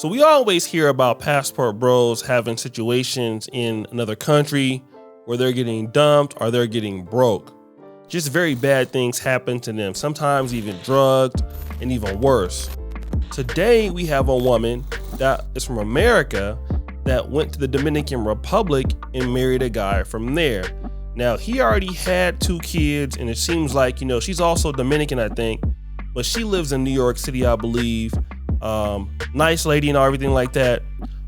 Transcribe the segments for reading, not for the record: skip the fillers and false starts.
So we always hear about passport bros having situations in another country where they're getting dumped or they're getting broke. Just very bad things happen to them, sometimes even drugged and even worse. Today we have a woman that is from America that went to the Dominican Republic and married a guy from there. Now he already had 2 kids and it seems like, she's also Dominican, I think, but she lives in New York City, I believe. Nice lady and everything like that,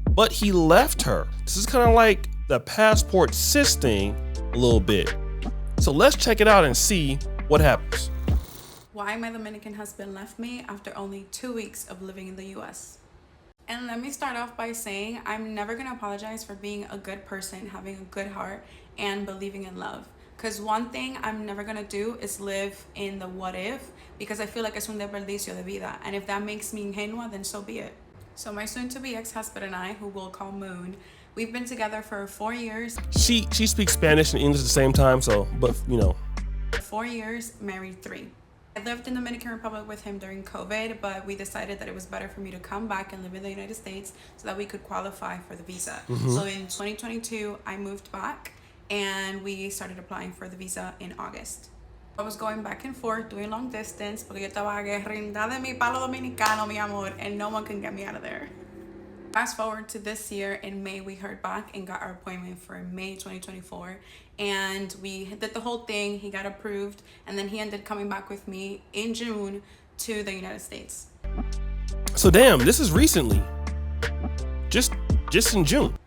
but he left her. This is kind of like the passport sis thing a little bit. So let's check it out and see what happens. Why my Dominican husband left me after only 2 weeks of living in the US. And let me start off by saying I'm never gonna apologize for being a good person, having a good heart, and believing in love. Because one thing I'm never gonna do is live in the what if, because I feel like es un desperdicio de vida. And if that makes me ingenua, then so be it. So my soon-to-be ex-husband and I, who we'll call Moon, we've been together for 4 years. She speaks Spanish and English at the same time, so, but 4 years, married 3. I lived in the Dominican Republic with him during COVID, but we decided that it was better for me to come back and live in the United States so that we could qualify for the visa. So in 2022, I moved back and we started applying for the visa in August. I was going back and forth doing long distance porque yo estaba agarrada de mi palo dominicano, mi amor, and no one can get me out of there. Fast forward to this year, in May we heard back and got our appointment for May 2024, and we did the whole thing. He got approved, and then he ended coming back with me in June to the United States. So damn, this is recently, just in June.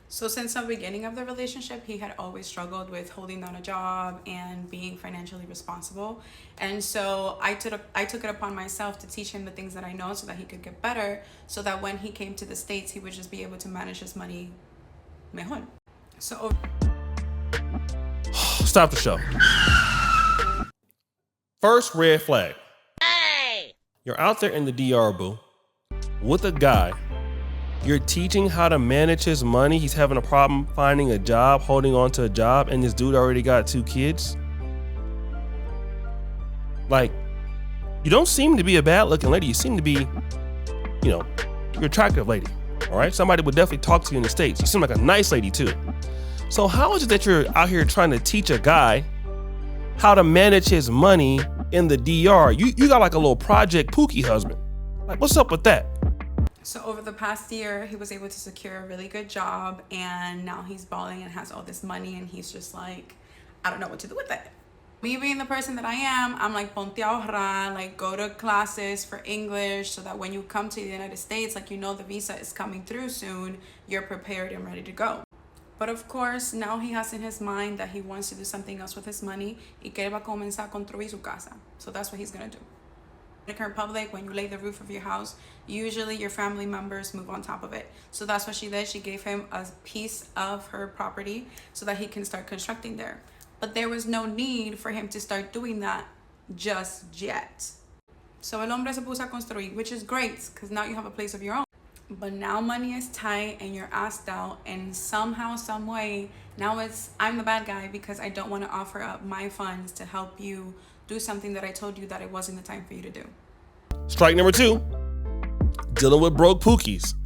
So since the beginning of the relationship, he had always struggled with holding down a job and being financially responsible. And so I took it upon myself to teach him the things that I know so that he could get better, so that when he came to the States, he would just be able to manage his money mejor. So stop the show. First red flag. Hey! You're out there in the DR, boo, with a guy. You're teaching how to manage his money. He's having a problem finding a job, holding on to a job, and this dude already got 2 kids. Like, you don't seem to be a bad looking lady. You seem to be, you're an attractive lady, all right? Somebody would definitely talk to you in the States. You seem like a nice lady too. So how is it that you're out here trying to teach a guy how to manage his money in the DR? You got like a little Project Pookie husband. Like, what's up with that? So over the past year, he was able to secure a really good job, and now he's balling and has all this money, and he's just like, I don't know what to do with it. Me being the person that I am, I'm like, ponte a ahorrar, like go to classes for English so that when you come to the United States, like the visa is coming through soon, you're prepared and ready to go. But of course, now he has in his mind that he wants to do something else with his money y que él va a comenzar a construir su casa. So that's what he's gonna do. Dominican Republic, when you lay the roof of your house, usually your family members move on top of it. So that's what she did. She gave him a piece of her property so that he can start constructing there. But there was no need for him to start doing that just yet. So el hombre se puso a construir, which is great because now you have a place of your own. But now money is tight and you're asked out, and somehow, some way, now I'm the bad guy because I don't want to offer up my funds to help you do something that I told you that it wasn't the time for you to do. Strike number 2, dealing with broke pookies.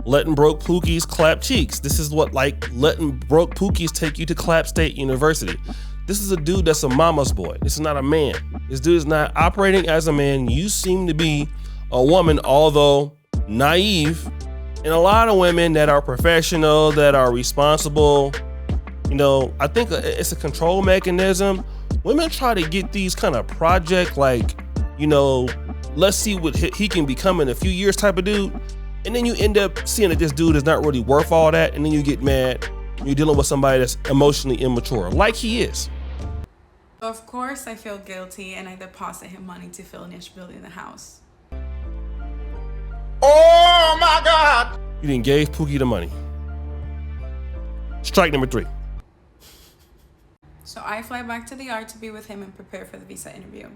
Letting broke pookies clap cheeks. This is what letting broke pookies take you to Clap State University. This is a dude that's a mama's boy. This is not a man. This dude is not operating as a man. You seem to be a woman, although naive. And a lot of women that are professional, that are responsible, I think it's a control mechanism. Women try to get these kind of project, let's see what he can become in a few years type of dude. And then you end up seeing that this dude is not really worth all that. And then you get mad. You're dealing with somebody that's emotionally immature, like he is. Of course, I feel guilty and I deposit him money to finish building the house. Oh my God! You didn't gave Pookie the money. Strike number 3. So I fly back to the yard to be with him and prepare for the visa interview.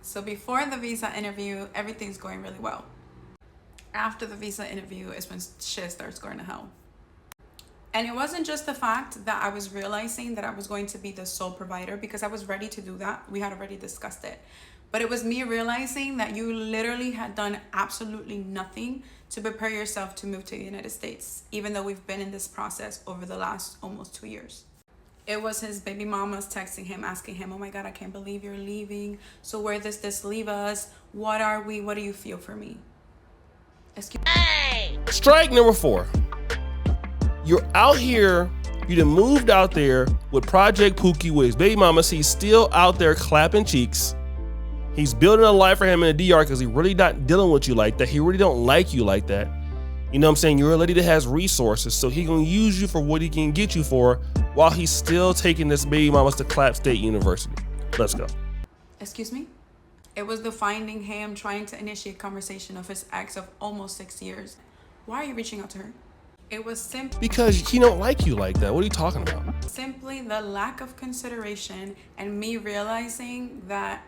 So before the visa interview, everything's going really well. After the visa interview is when shit starts going to hell. And it wasn't just the fact that I was realizing that I was going to be the sole provider, because I was ready to do that. We had already discussed it. But it was me realizing that you literally had done absolutely nothing to prepare yourself to move to the United States, even though we've been in this process over the last almost 2 years. It was his baby mamas texting him, asking him, oh my God, I can't believe you're leaving. So where does this leave us? What are we? What do you feel for me? Strike number 4. You're out here, you done moved out there with Project Pookie with his baby mama. He's still out there clapping cheeks. He's building a life for him in the DR because he really not dealing with you like that. He really don't like you like that. You know what I'm saying? You're a lady that has resources, so he gonna use you for what he can get you for while he's still taking this baby mamas to Clap State University. Let's go. Excuse me? It was the finding him trying to initiate conversation of his ex of almost 6 years. Why are you reaching out to her? It was simply because he don't like you like that. What are you talking about? Simply the lack of consideration and me realizing that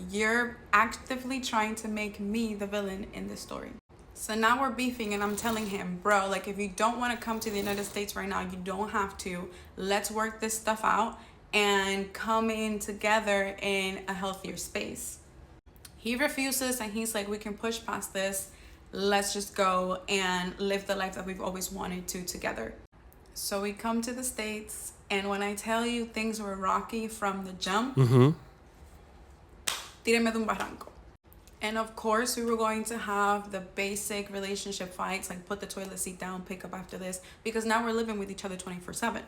you're actively trying to make me the villain in this story. So now we're beefing and I'm telling him, bro, like if you don't want to come to the United States right now, you don't have to. Let's work this stuff out and come in together in a healthier space. He refuses and he's like, we can push past this. Let's just go and live the life that we've always wanted to together. So we come to the States, and when I tell you things were rocky from the jump, tíreme de un barranco. And of course, we were going to have the basic relationship fights, like put the toilet seat down, pick up after this, because now we're living with each other 24/7.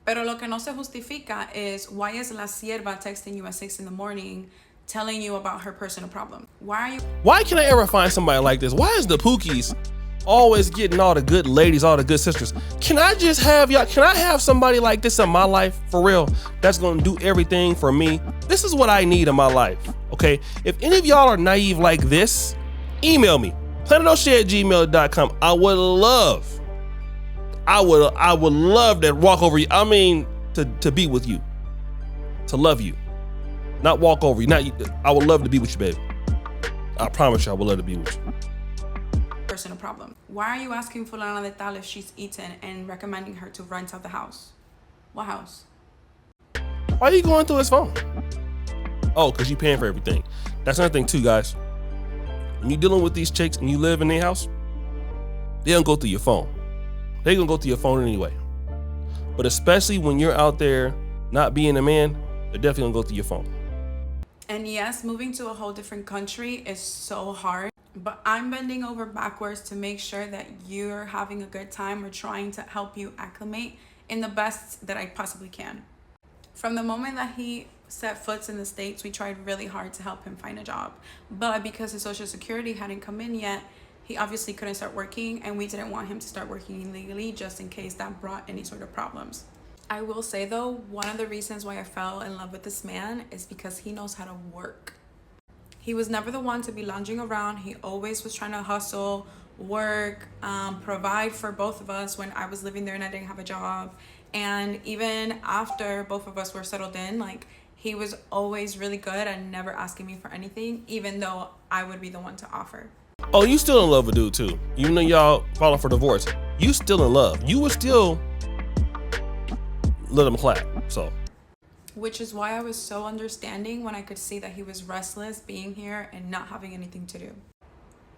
Pero lo que no se justifica is why is la sierva texting you at 6 in the morning telling you about her personal problem? Why can I ever find somebody like this? Why is the Pookies always getting all the good ladies, all the good sisters? Can I just have y'all? Can I have somebody like this in my life for real? That's gonna do everything for me. This is what I need in my life. Okay. If any of y'all are naive like this, email me. planetoshay@gmail.com. I would love to walk over you. I mean, to be with you, to love you. Not walk over you. I would love to be with you, baby. I promise you, I would love to be with you. Personal problem. Why are you asking fulana de tal if she's eaten and recommending her to rent out the house? What house? Why are you going through his phone? Oh, because you paying for everything. That's another thing too, guys. When you're dealing with these chicks and you live in their house, they don't go through your phone. They're going to go through your phone anyway. But especially when you're out there not being a man, they're definitely going to go through your phone. And yes, moving to a whole different country is so hard, but I'm bending over backwards to make sure that you're having a good time or trying to help you acclimate in the best that I possibly can. From the moment that he set foot in the States, we tried really hard to help him find a job. But because his Social Security hadn't come in yet, he obviously couldn't start working, and we didn't want him to start working illegally just in case that brought any sort of problems. I will say though, one of the reasons why I fell in love with this man is because he knows how to work. He was never the one to be lounging around. He always was trying to hustle, work, provide for both of us when I was living there and I didn't have a job. And even after both of us were settled in, like he was always really good and never asking me for anything, even though I would be the one to offer. Oh, you still in love with dude too? Even though y'all filing for divorce, you still in love. You would still let him clap, so. Which is why I was so understanding when I could see that he was restless being here and not having anything to do.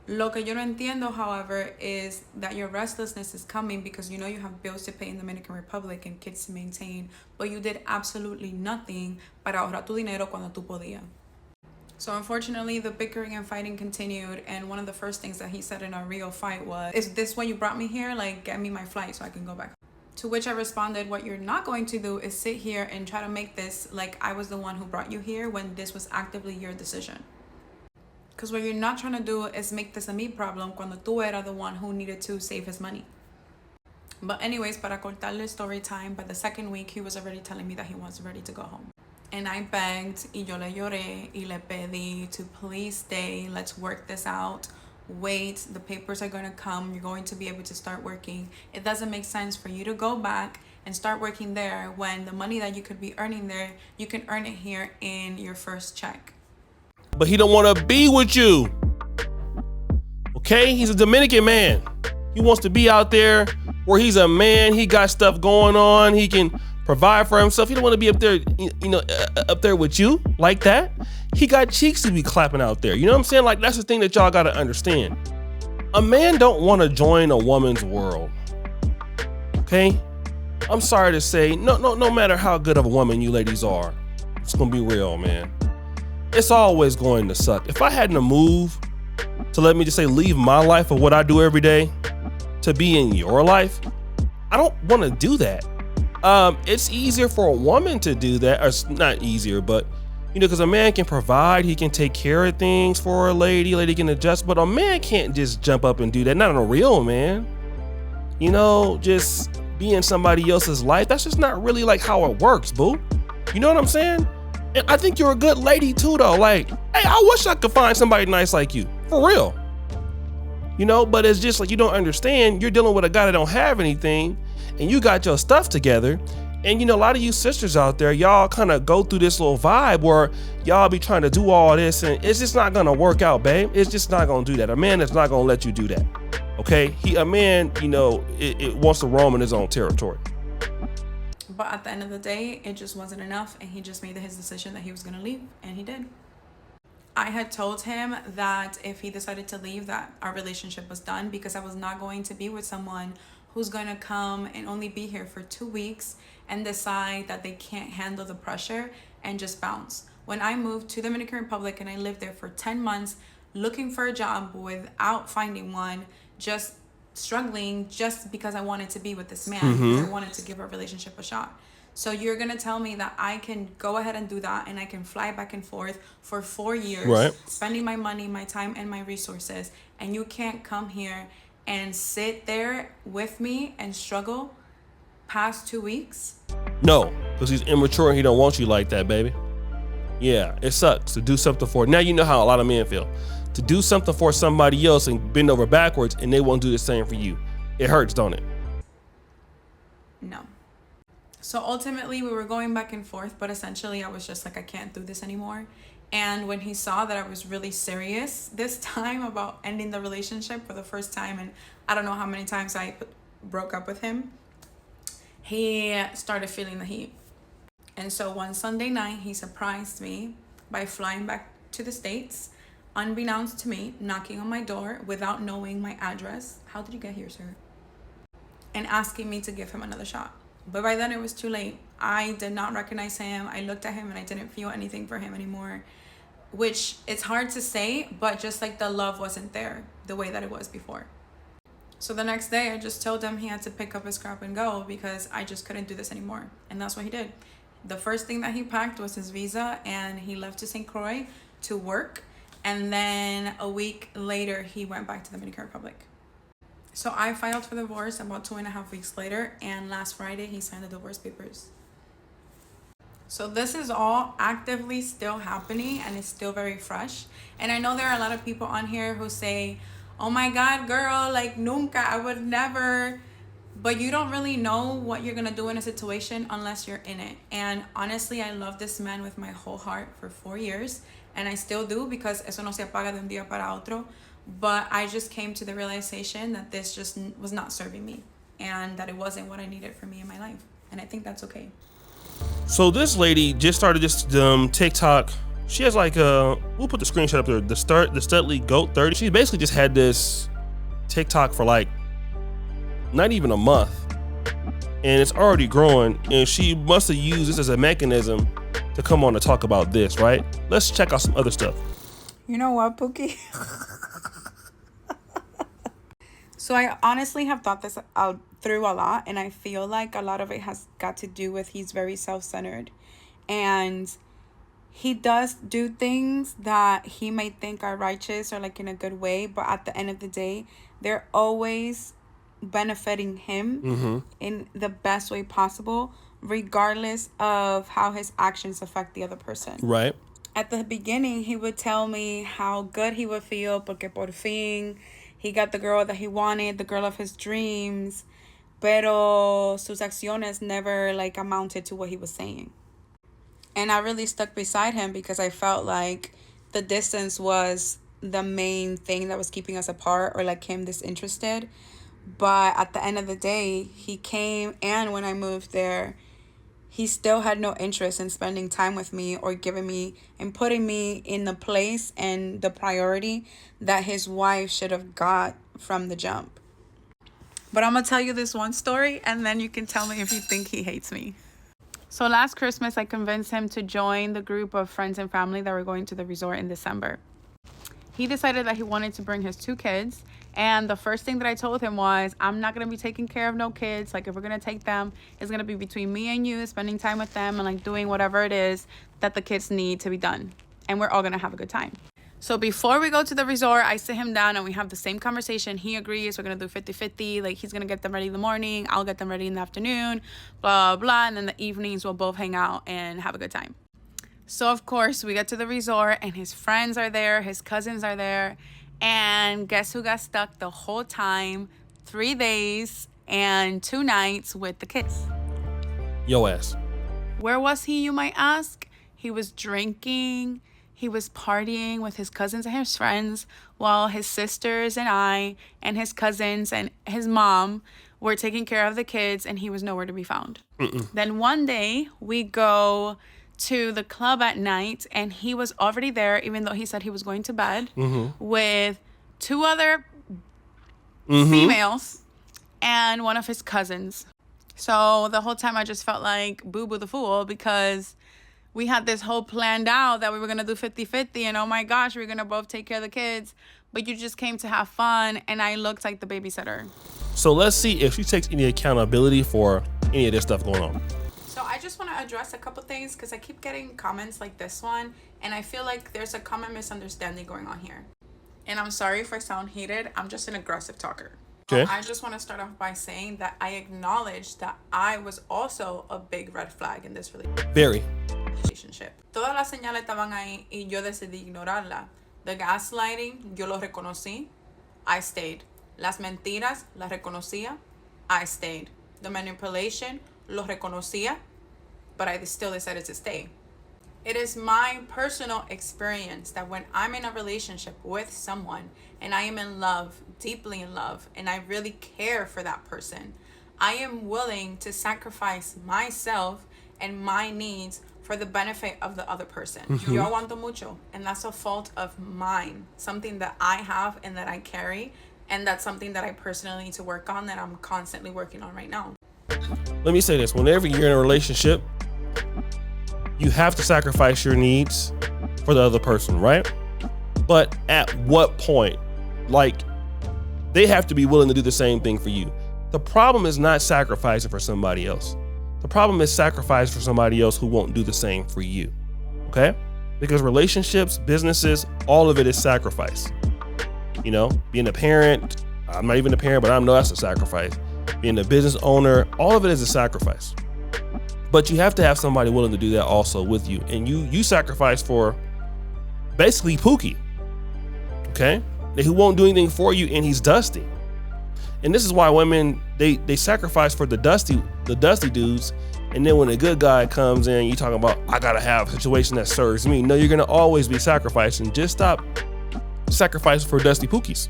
Lo que yo no entiendo, however, is that your restlessness is coming because you know you have bills to pay in the Dominican Republic and kids to maintain, but you did absolutely nothing para ahorrar tu dinero cuando tú podías. So unfortunately, the bickering and fighting continued, and one of the first things that he said in our real fight was, is this why you brought me here? Like, get me my flight so I can go back. To which I responded, what you're not going to do is sit here and try to make this like I was the one who brought you here when this was actively your decision. Because what you're not trying to do is make this a me problem cuando tú era the one who needed to save his money. But anyways, para cortarle story time, by the second week, he was already telling me that he was ready to go home. And I begged, y yo le lloré, y le pedí to please stay, let's work this out. Wait, the papers are going to come, you're going to be able to start working. It doesn't make sense for you to go back and start working there when the money that you could be earning there, you can earn it here in your first check. But he don't want to be with you. Okay, he's a Dominican man. He wants to be out there where he's a man, he got stuff going on, he can provide for himself. He don't want to be up there, up there with you like that. He got cheeks to be clapping out there. You know what I'm saying? Like, that's the thing that y'all got to understand. A man don't want to join a woman's world. Okay? I'm sorry to say, no matter how good of a woman you ladies are, it's going to be real, man. It's always going to suck. If I hadn't to move to, let me just say, leave my life of what I do every day to be in your life, I don't want to do that. It's easier for a woman to do that, or it's not easier, but because a man can provide, he can take care of things for a lady can adjust, but a man can't just jump up and do that. Not a real man. Just be in somebody else's life. That's just not really like how it works, boo. You know what I'm saying? And I think you're a good lady too, though. Like, hey, I wish I could find somebody nice like you, for real. But it's just like, you don't understand. You're dealing with a guy that don't have anything, and you got your stuff together. And a lot of you sisters out there, y'all kind of go through this little vibe where y'all be trying to do all this, and it's just not gonna work out, babe. It's just not gonna do that. A man is not gonna let you do that. Okay? A man, it wants to roam in his own territory. But at the end of the day, it just wasn't enough, and he just made his decision that he was gonna leave, and he did. I had told him that if he decided to leave, that our relationship was done, because I was not going to be with someone who's going to come and only be here for 2 weeks and decide that they can't handle the pressure and just bounce. When I moved to the Dominican Republic and I lived there for 10 months looking for a job without finding one, just struggling just because I wanted to be with this man, because I wanted to give our relationship a shot. So you're going to tell me that I can go ahead and do that, and I can fly back and forth for 4 years, right, spending my money, my time, and my resources, and you can't come here and sit there with me and struggle past 2 weeks? No, because he's immature and he don't want you like that, baby. Yeah, it sucks to do something for. Now you know how a lot of men feel. To do something for somebody else and bend over backwards, and they won't do the same for you. It hurts, don't it? No. So ultimately we were going back and forth, but essentially I was just like, I can't do this anymore. And when he saw that I was really serious this time about ending the relationship for the first time, and I don't know how many times I broke up with him, he started feeling the heat. And so one Sunday night, he surprised me by flying back to the States, unbeknownst to me, knocking on my door without knowing my address. How did you get here, sir? And asking me to give him another shot. But by then it was too late. I did not recognize him. I looked at him and I didn't feel anything for him anymore, which it's hard to say, but just like the love wasn't there the way that it was before. So the next day I just told him he had to pick up his crap and go, because I just couldn't do this anymore. And that's what he did. The first thing that he packed was his visa, and he left to St. Croix to work. And then a week later, he went back to the Dominican Republic. So I filed for divorce about 2.5 weeks later, and last Friday he signed the divorce papers. So this is all actively still happening, and it's still very fresh. And I know there are a lot of people on here who say, oh my God, girl, like nunca, I would never. But you don't really know what you're gonna do in a situation unless you're in it. And honestly, I love this man with my whole heart for 4 years, and I still do, because eso no se apaga de un día para otro. But I just came to the realization that this just was not serving me, and that it wasn't what I needed for me in my life. And I think that's okay. So this lady just started this TikTok. She has like we'll put the screenshot up there. The Studley Goat 30. She basically just had this TikTok for like not even a month, and it's already growing. And she must have used this as a mechanism to come on to talk about this, right? Let's check out some other stuff. You know what, Pookie? So I honestly have thought this out through a lot, and I feel like a lot of it has got to do with he's very self-centered, and he does do things that he may think are righteous or like in a good way, but at the end of the day, they're always benefiting him in the best way possible, regardless of how his actions affect the other person. Right. At the beginning, he would tell me how good he would feel porque por fin he got the girl that he wanted, the girl of his dreams, pero sus acciones never like amounted to what he was saying. And I really stuck beside him because I felt like the distance was the main thing that was keeping us apart, or like him disinterested. But at the end of the day, he came, and when I moved there, he still had no interest in spending time with me or giving me and putting me in the place and the priority that his wife should have got from the jump. But I'm going to tell you this one story, and then you can tell me if you think he hates me. So last Christmas, I convinced him to join the group of friends and family that were going to the resort in December. He decided that he wanted to bring his 2 kids. And the first thing that I told him was, I'm not going to be taking care of no kids. Like, if we're going to take them, it's going to be between me and you, spending time with them and like doing whatever it is that the kids need to be done. And we're all going to have a good time. So before we go to the resort, I sit him down and we have the same conversation. He agrees we're going to do 50-50. Like, he's going to get them ready in the morning. I'll get them ready in the afternoon, blah, blah. And then the evenings we'll both hang out and have a good time. So, of course, we get to the resort and his friends are there. His cousins are there. And guess who got stuck the whole time? 3 days and 2 nights with the kids. Yo ass. Where was he, you might ask? He was drinking. He was partying with his cousins and his friends while his sisters and I and his cousins and his mom were taking care of the kids, and he was nowhere to be found. Then one day we go to the club at night, and he was already there, even though he said he was going to bed, with 2 other females and one of his cousins. So the whole time I just felt like Boo Boo the Fool, because we had this whole planned out that we were going to do 50-50, and oh my gosh, we were going to both take care of the kids, but you just came to have fun, and I looked like the babysitter. So let's see if she takes any accountability for any of this stuff going on. So I just want to address a couple things, because I keep getting comments like this one, and I feel like there's a common misunderstanding going on here. And I'm sorry if I sound heated. I'm just an aggressive talker. Okay. I just want to start off by saying that I acknowledge that I was also a big red flag in this relationship. Very. Todas las señales estaban ahí y yo decidí ignorarla. The gaslighting, yo lo reconocí. I stayed. Las mentiras, las reconocía. I stayed. The manipulation, lo reconocía, but I still decided to stay. It is my personal experience that when I'm in a relationship with someone and I am in love, deeply in love, and I really care for that person, I am willing to sacrifice myself and my needs for the benefit of the other person. Yo aguanto mucho, and that's a fault of mine, something that I have and that I carry, and that's something that I personally need to work on, that I'm constantly working on right now. Let me say this. Whenever you're in a relationship, you have to sacrifice your needs for the other person, right? But at what point? Like, they have to be willing to do the same thing for you. The problem is not sacrificing for somebody else. The problem is sacrifice for somebody else who won't do the same for you, okay? Because relationships, businesses, all of it is sacrifice. You know, being a parent, I'm not even a parent, but I know that's a sacrifice. Being a business owner, all of it is a sacrifice. But you have to have somebody willing to do that also with you. And you sacrifice for basically Pookie, okay? Who won't do anything for you, and he's dusty. And this is why women, they sacrifice for the dusty dudes, and then when a good guy comes in, you talking about, I gotta have a situation that serves me. No, you're gonna always be sacrificing. Just stop sacrificing for dusty Pookies.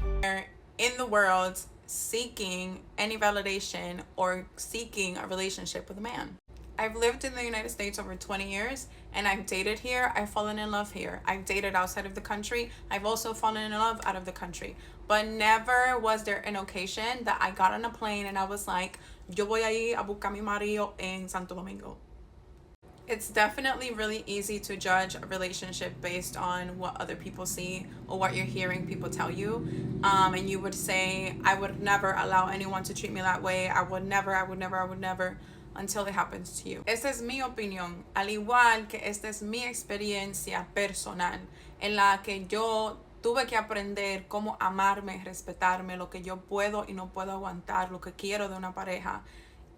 In the world, seeking any validation or seeking a relationship with a man. I've lived in the United States over 20 years, and I've dated here. I've fallen in love here. I've dated outside of the country. I've also fallen in love out of the country. But never was there an occasion that I got on a plane and I was like, yo voy a ir a buscar mi marido en Santo Domingo. It's definitely really easy to judge a relationship based on what other people see or what you're hearing people tell you. And you would say, I would never allow anyone to treat me that way. I would never, until it happens to you. Esta es mi opinión, al igual que esta es mi experiencia personal, en la que yo tuve que aprender cómo amarme, respetarme, lo que yo puedo y no puedo aguantar, lo que quiero de una pareja.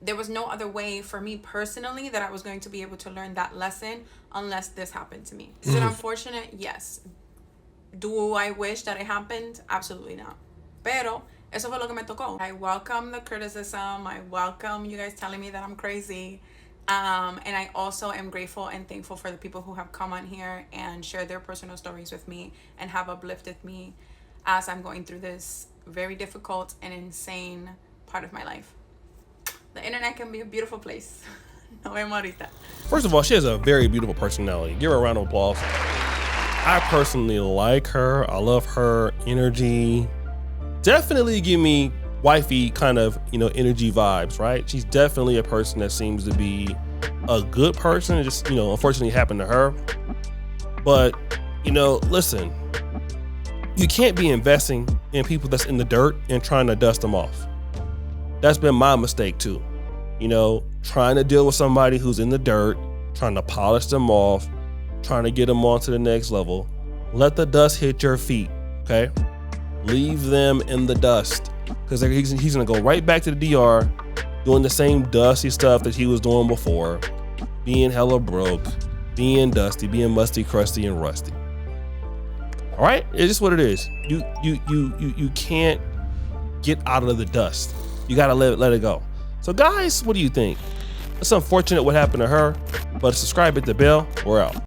There was no other way for me personally that I was going to be able to learn that lesson unless this happened to me. Is it unfortunate? Yes. Do I wish that it happened? Absolutely not. Pero eso fue lo que me tocó. I welcome the criticism. I welcome you guys telling me that I'm crazy. And I also am grateful and thankful for the people who have come on here and shared their personal stories with me and have uplifted me as I'm going through this very difficult and insane part of my life. The internet can be a beautiful place. Nos vemos ahorita. First of all, she has a very beautiful personality. Give her a round of applause. I personally like her. I love her energy. Definitely give me wifey kind of, energy vibes, right? She's definitely a person that seems to be a good person. It just, unfortunately happened to her. But, listen, you can't be investing in people that's in the dirt and trying to dust them off. That's been my mistake too. Trying to deal with somebody who's in the dirt, trying to polish them off, trying to get them on to the next level. Let the dust hit your feet, okay? Leave them in the dust, because he's gonna go right back to the DR doing the same dusty stuff that he was doing before, being hella broke, being dusty, being musty, crusty, and rusty. All right, it's just what it is. You can't get out of the dust. You gotta let it go. So guys, what do you think? It's unfortunate what happened to her, but subscribe, hit the bell. We're out.